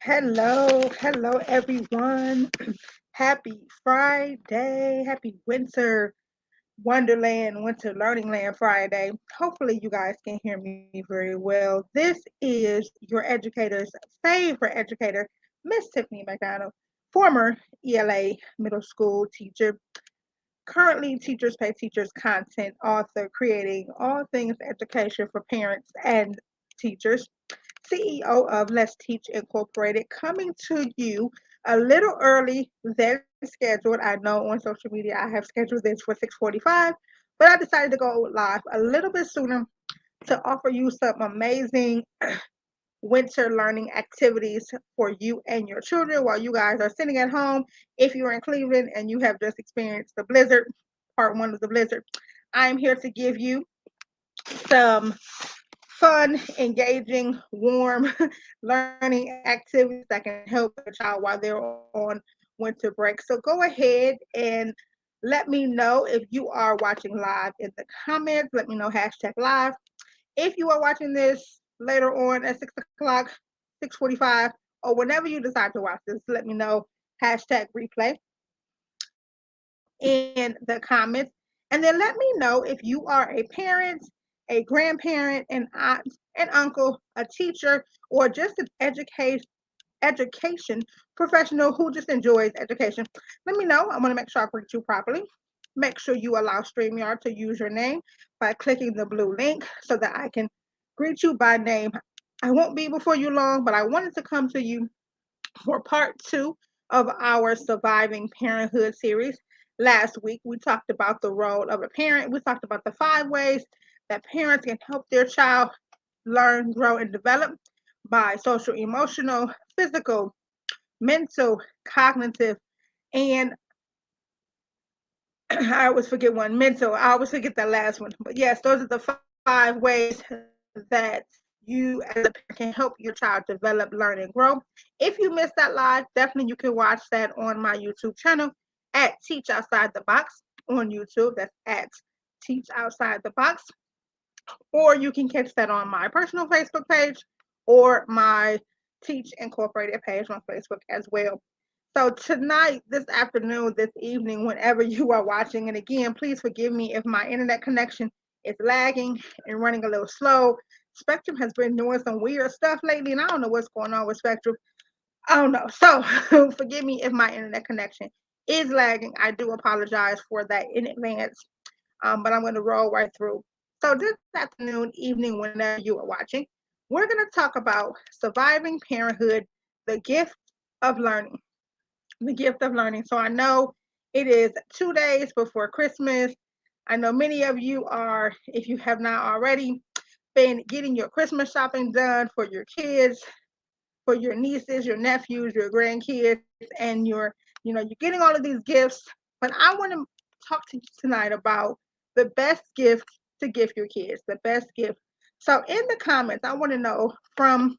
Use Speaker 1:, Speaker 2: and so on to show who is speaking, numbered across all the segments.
Speaker 1: Hello everyone. Happy Friday. Happy Winter Wonderland, Winter Learning Land Friday. Hopefully, you guys can hear me very well. This is your educator's favorite educator, Miss Tiffany McDonald, former ELA middle school teacher, currently Teachers Pay Teachers content author, creating all things education for parents and teachers. CEO of Let's Teach Incorporated, coming to you a little early than scheduled. I know on social media I have scheduled this for 6:45, but I decided to go live a little bit sooner to offer you some amazing winter learning activities for you and your children while you guys are sitting at home. If you're in Cleveland and you have just experienced the blizzard, part one of the blizzard, I am here to give you some fun, engaging, warm learning activities that can help your child while they're on winter break. So go ahead and let me know if you are watching live in the comments. Let me know hashtag live. If you are watching this later on at 6 o'clock, 6:45, or whenever you decide to watch this, let me know hashtag replay in the comments. And then let me know if you are a parent, a grandparent, an aunt, an uncle, a teacher, or just an education professional who just enjoys education. Let me know. I want to make sure I greet you properly. Make sure you allow StreamYard to use your name by clicking the blue link so that I can greet you by name. I won't be before you long, but I wanted to come to you for part two of our Surviving Parenthood series. Last week, we talked about the role of a parent. We talked about the 5 ways that parents can help their child learn, grow, and develop by social, emotional, physical, mental, cognitive, and I always forget one mental. I always forget that last one. But yes, those are the 5 ways that you as a parent can help your child develop, learn, and grow. If you missed that live, definitely you can watch that on my YouTube channel at Teach Outside the Box on YouTube. That's at Teach Outside the Box. Or you can catch that on my personal Facebook page or my Teach Incorporated page on Facebook as well. So tonight, this afternoon, this evening, whenever you are watching, and again, please forgive me if my internet connection is lagging and running a little slow. Spectrum has been doing some weird stuff lately, and I don't know what's going on with Spectrum. I don't know. So forgive me if my internet connection is lagging. I do apologize for that in advance, but I'm going to roll right through. So this afternoon, evening, whenever you are watching, we're going to talk about surviving parenthood, the gift of learning. The gift of learning. So I know it is 2 days before Christmas. I know many of you are, if you have not already, been getting your Christmas shopping done for your kids, for your nieces, your nephews, your grandkids, and you're getting all of these gifts. But I want to talk to you tonight about the best gift to give your kids, the best gift. So in the comments, I want to know from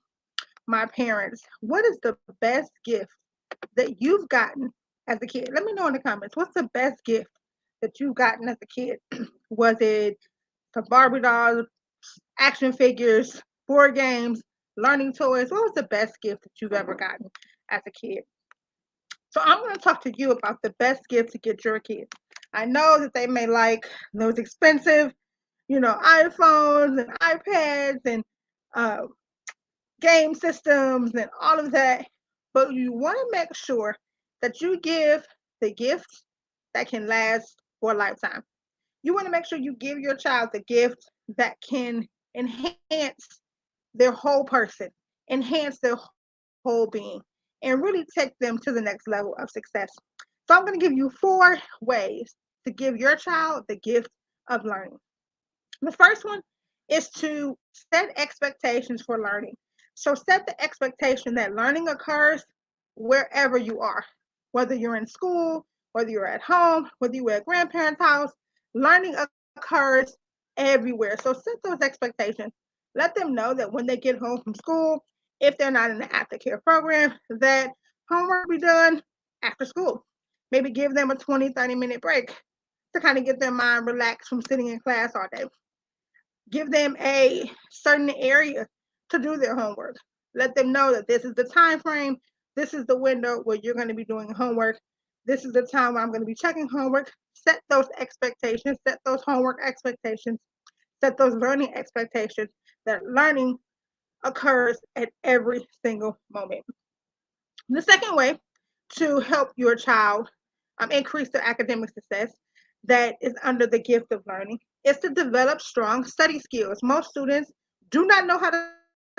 Speaker 1: my parents, what is the best gift that you've gotten as a kid? Let me know in the comments. What's the best gift that you've gotten as a kid? Was it some Barbie dolls, action figures, board games, learning toys? What was the best gift that you've ever gotten as a kid? So I'm going to talk to you about the best gift to get your kids. I know that they may like those expensive, iPhones and iPads and uh, game systems and all of that, but you want to make sure that you give the gift that can last for a lifetime. You want to make sure you give your child the gift that can enhance their whole person, enhance their whole being, and really take them to the next level of success. So I'm going to give you 4 ways to give your child the gift of learning. The first one is to set expectations for learning. So set the expectation that learning occurs wherever you are, whether you're in school, whether you're at home, whether you're at grandparents' house, learning occurs everywhere. So set those expectations. Let them know that when they get home from school, if they're not in the aftercare program, that homework will be done after school. Maybe give them a 20, 30-minute break to kind of get their mind relaxed from sitting in class all day. Give them a certain area to do their homework. Let them know that this is the time frame. This is the window where you're going to be doing homework. This is the time where I'm going to be checking homework. Set those expectations, set those homework expectations, set those learning expectations that learning occurs at every single moment. The second way to help your child increase their academic success that is under the gift of learning is to develop strong study skills. Most students do not know how to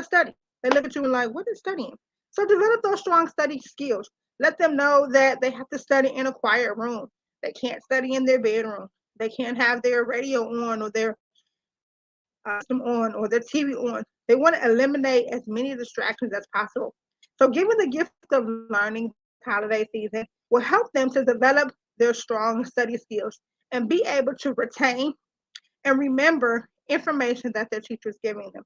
Speaker 1: study. They look at you and like, what is studying? So develop those strong study skills. Let them know that they have to study in a quiet room. They can't study in their bedroom. They can't have their radio on or their system on or their TV on. They want to eliminate as many distractions as possible. So giving the gift of learning this holiday season will help them to develop their strong study skills and be able to retain and remember information that their teacher is giving them.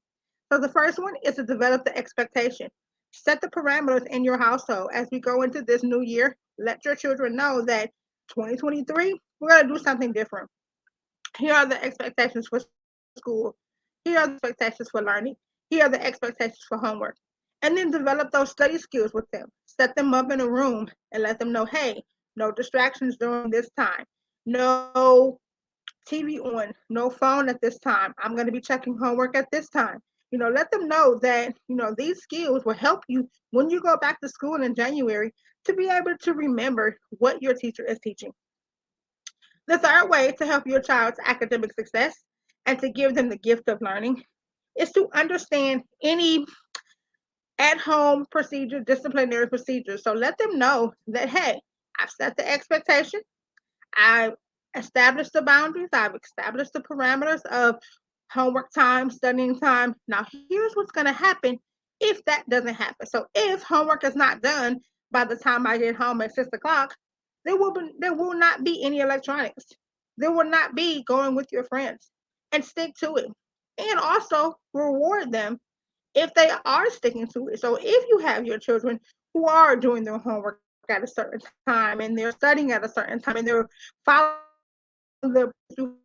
Speaker 1: So the first one is to develop the expectation. Set the parameters in your household as we go into this new year. Let your children know that 2023, we're going to do something different. Here are the expectations for school. Here are the expectations for learning. Here are the expectations for homework. And then develop those study skills with them. Set them up in a room and let them know, hey, no distractions during this time. No TV on, no phone at this time. I'm going to be checking homework at this time. Let them know that, these skills will help you when you go back to school in January to be able to remember what your teacher is teaching. The third way to help your child's academic success and to give them the gift of learning is to understand any at home procedure, disciplinary procedures. So let them know that, hey, I've set the expectation, I've established the boundaries, I've established the parameters of homework time, studying time. Now, here's what's going to happen if that doesn't happen. So, if homework is not done by the time I get home at 6 o'clock, there will not be any electronics. There will not be going with your friends, and stick to it. And also reward them if they are sticking to it. So if you have your children who are doing their homework at a certain time and they're studying at a certain time and they're following the you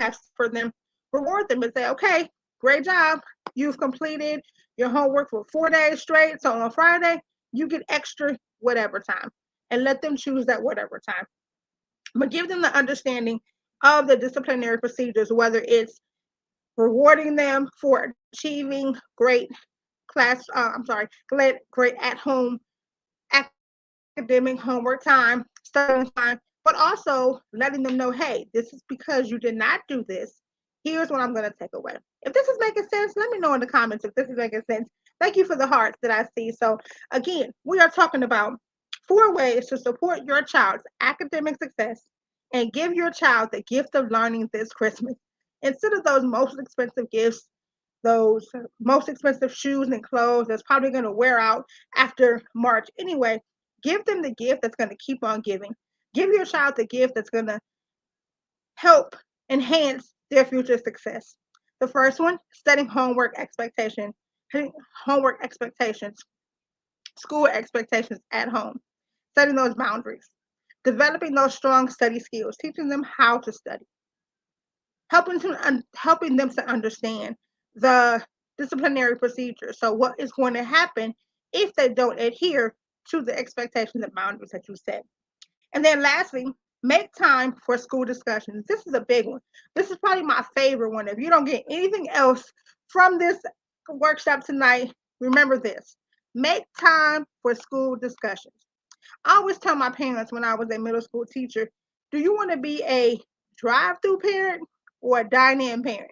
Speaker 1: have set for them, reward them and say, okay, great job. You've completed your homework for 4 days straight. So on Friday, you get extra whatever time and let them choose that whatever time. But give them the understanding of the disciplinary procedures, whether it's rewarding them for achieving great great at home academic homework time, studying time, but also letting them know, hey, this is because you did not do this. Here's what I'm going to take away. If this is making sense, let me know in the comments if this is making sense. Thank you for the hearts that I see. So, again, we are talking about 4 ways to support your child's academic success and give your child the gift of learning this Christmas. Instead of those most expensive gifts, those most expensive shoes and clothes that's probably going to wear out after March anyway, give them the gift that's going to keep on giving. Give your child the gift that's going to help enhance their future success. The first one, setting homework expectations, school expectations at home, setting those boundaries, developing those strong study skills, teaching them how to study, helping them to understand the disciplinary procedure. So what is going to happen if they don't adhere to the expectations and boundaries that you set? And then lastly, make time for school discussions. This is a big one. This is probably my favorite one. If you don't get anything else from this workshop tonight, remember this. Make time for school discussions. I always tell my parents when I was a middle school teacher, do you want to be a drive-through parent or a dine-in parent?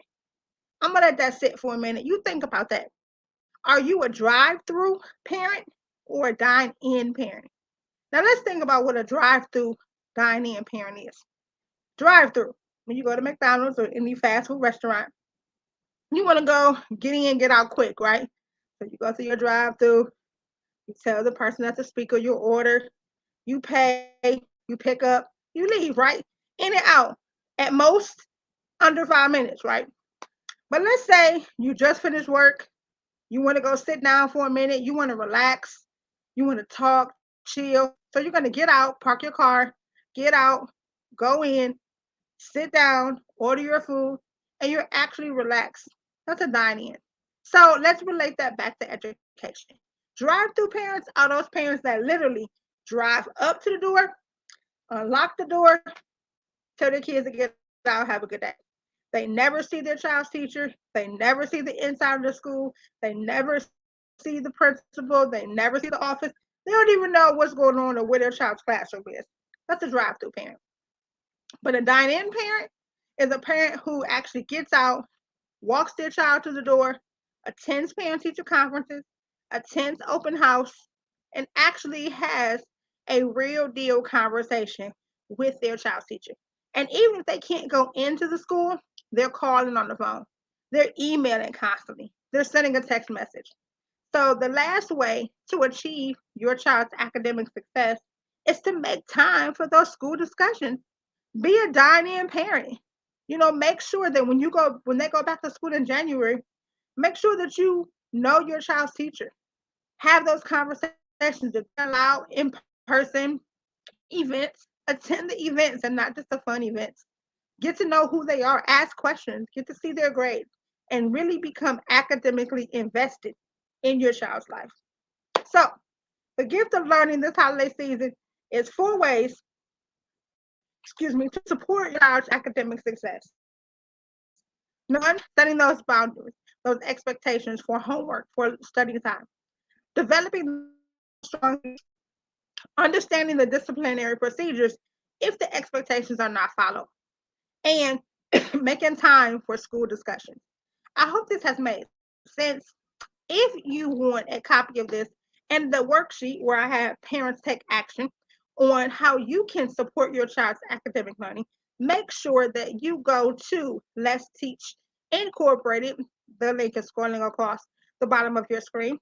Speaker 1: I'm gonna let that sit for a minute. You think about that. Are you a drive-through parent or a dine-in parent? Now let's think about what a drive-through dine-in parent is. Drive-through. When you go to McDonald's or any fast food restaurant, you want to go get in, get out quick, right? So you go through your drive-through, you tell the person at the speaker your order, you pay, you pick up, you leave, right? In and out. At most, under 5 minutes, right? But let's say you just finished work, you want to go sit down for a minute, you want to relax, you want to talk, chill. So you're going to get out, park your car, get out, go in, sit down, order your food, and you're actually relaxed. That's a dine in. So let's relate that back to education. Drive-through parents are those parents that literally drive up to the door, unlock the door, tell their kids to get out, have a good day. They never see their child's teacher. They never see the inside of the school. They never see the principal. They never see the office. They don't even know what's going on or where their child's classroom is. That's a drive-through parent. But a dine-in parent is a parent who actually gets out, walks their child to the door, attends parent-teacher conferences, attends open house, and actually has a real deal conversation with their child's teacher. And even if they can't go into the school, they're calling on the phone. They're emailing constantly. They're sending a text message. So the last way to achieve your child's academic success is to make time for those school discussions. Be a dine-in parent. Make sure that when they go back to school in January, make sure that you know your child's teacher. Have those conversations if they're allowed in person events. Attend the events and not just the fun events. Get to know who they are. Ask questions. Get to see their grades and really become academically invested in your child's life. So, the gift of learning this holiday season is 4 ways, to support your child's academic success. Number one, setting those boundaries, those expectations for homework, for study time, developing those strong boundaries, understanding the disciplinary procedures if the expectations are not followed, and making time for school discussions. I hope this has made sense. If you want a copy of this and the worksheet where I have parents take action on how you can support your child's academic learning, make sure that you go to Let's Teach Incorporated. The link is scrolling across the bottom of your screen.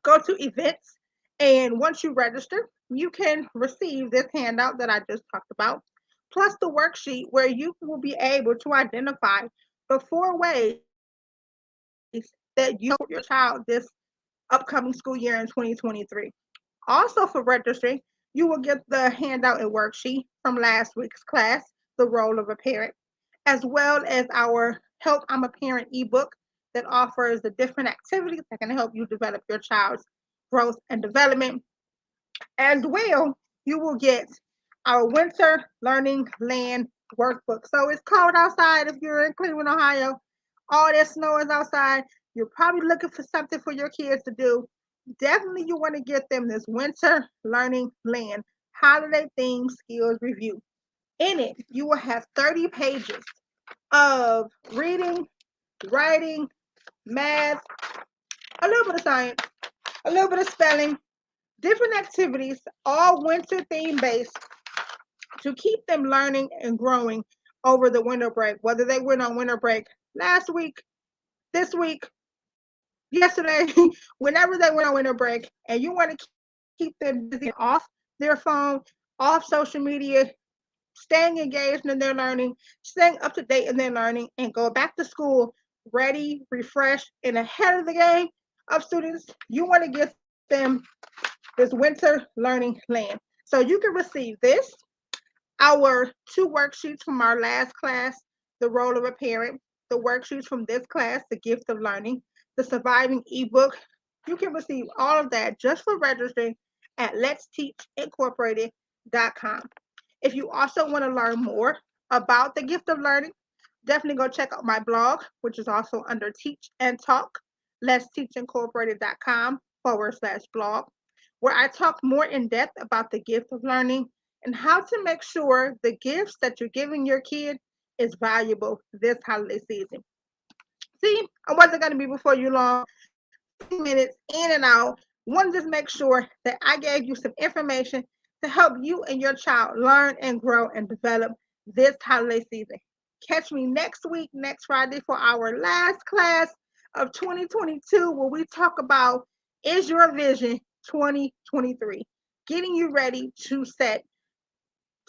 Speaker 1: Go to events, and once you register, you can receive this handout that I just talked about, plus the worksheet where you will be able to identify the 4 ways that you support your child this upcoming school year in 2023. Also, for registering, you will get the handout and worksheet from last week's class, The Role of a Parent, as well as our Help I'm a Parent ebook that offers the different activities that can help you develop your child's growth and development. As well, you will get our Winter Learning Land workbook. So it's cold outside if you're in Cleveland, Ohio. All that snow is outside. You're probably looking for something for your kids to do. Definitely, you want to get them this Winter Learning Land holiday themed skills review. In it, you will have 30 pages of reading, writing, math, a little bit of science, a little bit of spelling, different activities, all winter theme based to keep them learning and growing over the winter break, whether they went on winter break last week, this week, yesterday, whenever they went on winter break, and you want to keep them busy and off their phone, off social media, staying engaged in their learning, staying up to date in their learning, and go back to school ready, refreshed, and ahead of the game of students, you want to get them this winter learning land. So you can receive this, our 2 worksheets from our last class, The Role of a Parent, the worksheets from this class, The Gift of Learning, the surviving ebook. You can receive all of that just for registering at letsteachincorporated.com. If you also want to learn more about the gift of learning, definitely go check out my blog, which is also under Teach and Talk, letsteachincorporated.com/blog, where I talk more in depth about the gift of learning and how to make sure the gifts that you're giving your kid is valuable this holiday season. See, I wasn't going to be before you long. 15 minutes in and out. Want to just make sure that I gave you some information to help you and your child learn and grow and develop this holiday season. Catch me next week, next Friday, for our last class of 2022, where we talk about Is Your Vision 2023? Getting you ready to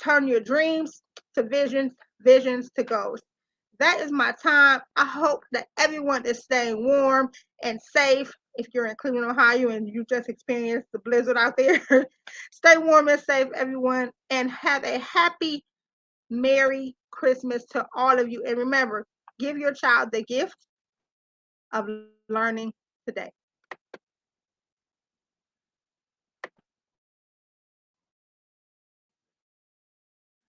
Speaker 1: turn your dreams to visions, visions to goals. That is my time. I hope that everyone is staying warm and safe. If you're in Cleveland, Ohio, and you just experienced the blizzard out there, stay warm and safe, everyone, and have a happy, Merry Christmas to all of you. And remember, give your child the gift of learning today.